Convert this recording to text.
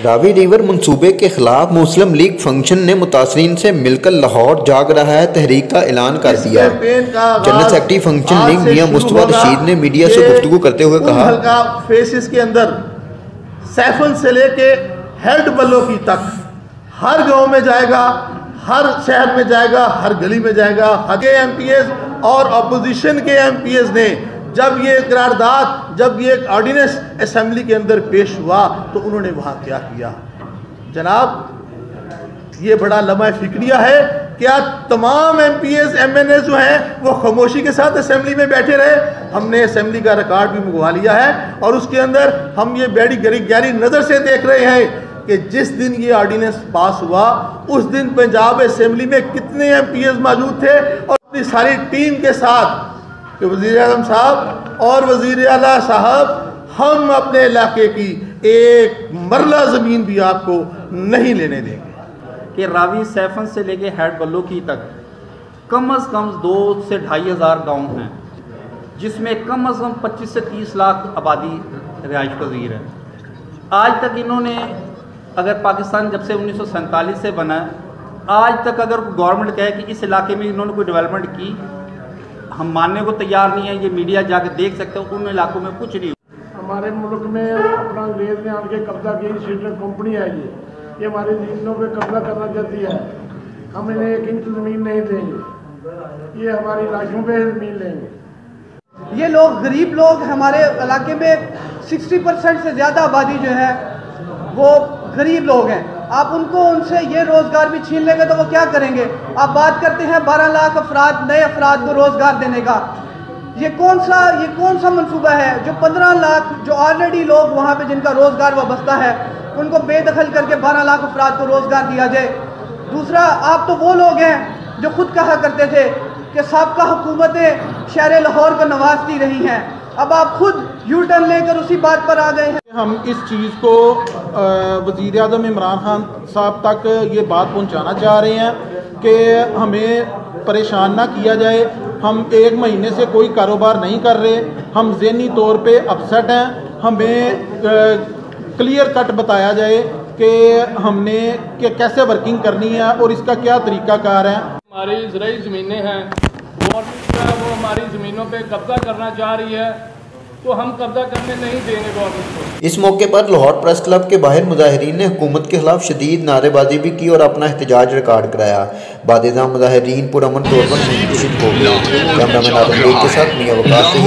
راوی river منصوبے کے خلاف مسلم لیگ فنکشن نے متاثرین سے مل کر لاہور جاگ رہا ہے تحریک کا اعلان کر دیا۔ جنرل سیکرٹری فنکشن لیگ میاں مصطفیٰ رشید نے میڈیا سے گفتگو کرتے ہوئے کہا، حلقہ فیسز کے اندر سیفن سے لے کے ہیلڈ بلو کی تک ہر گاؤں میں جائے گا، ہر شہر میں جائے گا، ہر گلی میں جائے گا۔ ہر ایم پی ایز اور اپوزیشن کے ایم پی ایز نے جب یہ قرارداد، جب یہ آرڈیننس اسمبلی کے اندر پیش ہوا تو انہوں نے وہاں کیا کیا؟ جناب یہ بڑا لمحہ فکریہ ہے۔ کیا تمام M P As M N As جو ہیں وہ خاموشی کے ساتھ اسمبلی میں بیٹھے رہے؟ ہم نے اسمبلی کا ریکارڈ بھی منگوا لیا ہے اور اس کے اندر ہم یہ بڑی گہری نظر سے دیکھ رہے ہیں کہ جس دن یہ آرڈیننس پاس ہوا اس دن پنجاب اسمبلی میں کتنے ایم پی ایز موجود تھے اور اپنی ساری ٹیم کے ساتھ کہ وزیر اعظم صاحب اور وزیر اعلیٰ صاحب ہم اپنے علاقے کی ایک مرلہ زمین بھی آپ کو نہیں لینے دیں گے۔ کہ راوی سیفن سے لے کے ہیڈ بلو کی تک کم از کم 2 سے 2.5 ہزار گاؤں ہیں، جس میں کم از کم 25 سے 30 لاکھ آبادی رہائش پذیر ہے۔ آج تک انہوں نے، اگر پاکستان جب سے 1947 سے بنا آج تک اگر گورنمنٹ کہے کہ اس علاقے میں انہوں نے کوئی ڈیولپمنٹ کی، ہم ماننے کو تیار نہیں ہیں۔ یہ میڈیا جا کے دیکھ سکتے ہو، ان علاقوں میں کچھ نہیں۔ ہمارے ملک میں اپنا انگریز نے آن کے قبضہ کی سیڈر کمپنی ہے، یہ ہماری زمینوں پہ قبضہ کرنا چاہتی ہے۔ ہم انہیں 1 انچ زمین نہیں دیں گے، یہ ہماری لاشوں پہ زمین لیں گے۔ یہ لوگ غریب لوگ، ہمارے علاقے میں 60% سے زیادہ آبادی جو ہے وہ غریب لوگ ہیں۔ آپ ان سے یہ روزگار بھی چھین لیں گے تو وہ کیا کریں گے؟ آپ بات کرتے ہیں 12 لاکھ افراد، نئے افراد کو روزگار دینے کا۔ یہ کون سا منصوبہ ہے جو 15 لاکھ جو آلریڈی لوگ وہاں پہ جن کا روزگار وابستہ ہے ان کو بے دخل کر کے 12 لاکھ افراد کو روزگار دیا جائے؟ دوسرا، آپ تو وہ لوگ ہیں جو خود کہا کرتے تھے کہ سابقہ حکومتیں شہر لاہور کو نوازتی رہی ہیں، اب آپ خود یو ٹرن لے کر اسی بات پر آ گئے ہیں۔ ہم اس چیز کو وزیر اعظم عمران خان صاحب تک یہ بات پہنچانا چاہ رہے ہیں کہ ہمیں پریشان نہ کیا جائے۔ ہم 1 مہینے سے کوئی کاروبار نہیں کر رہے، ہم ذہنی طور پہ اپسیٹ ہیں۔ ہمیں کلیئر کٹ بتایا جائے کہ ہم نے کہ کیسے ورکنگ کرنی ہے اور اس کا کیا طریقہ کار ہے۔ ہماری زرعی زمینیں ہیں، گورنمنٹ جو ہے وہ ہماری زمینوں پہ قبضہ کرنا چاہ رہی ہے، تو ہم قبضہ کرنے نہیں دیں گے گورنمنٹ کو۔ اس موقع پر لاہور پریس کلب کے باہر مظاہرین نے حکومت کے خلاف شدید نعرے بازی بھی کی اور اپنا احتجاج ریکارڈ کرایا۔ بعد ازاں مظاہرین پرامن طور پر منتشر ہو گئے۔ کیمرہ مین آدم بیگ کے ساتھ میاں وقاص سے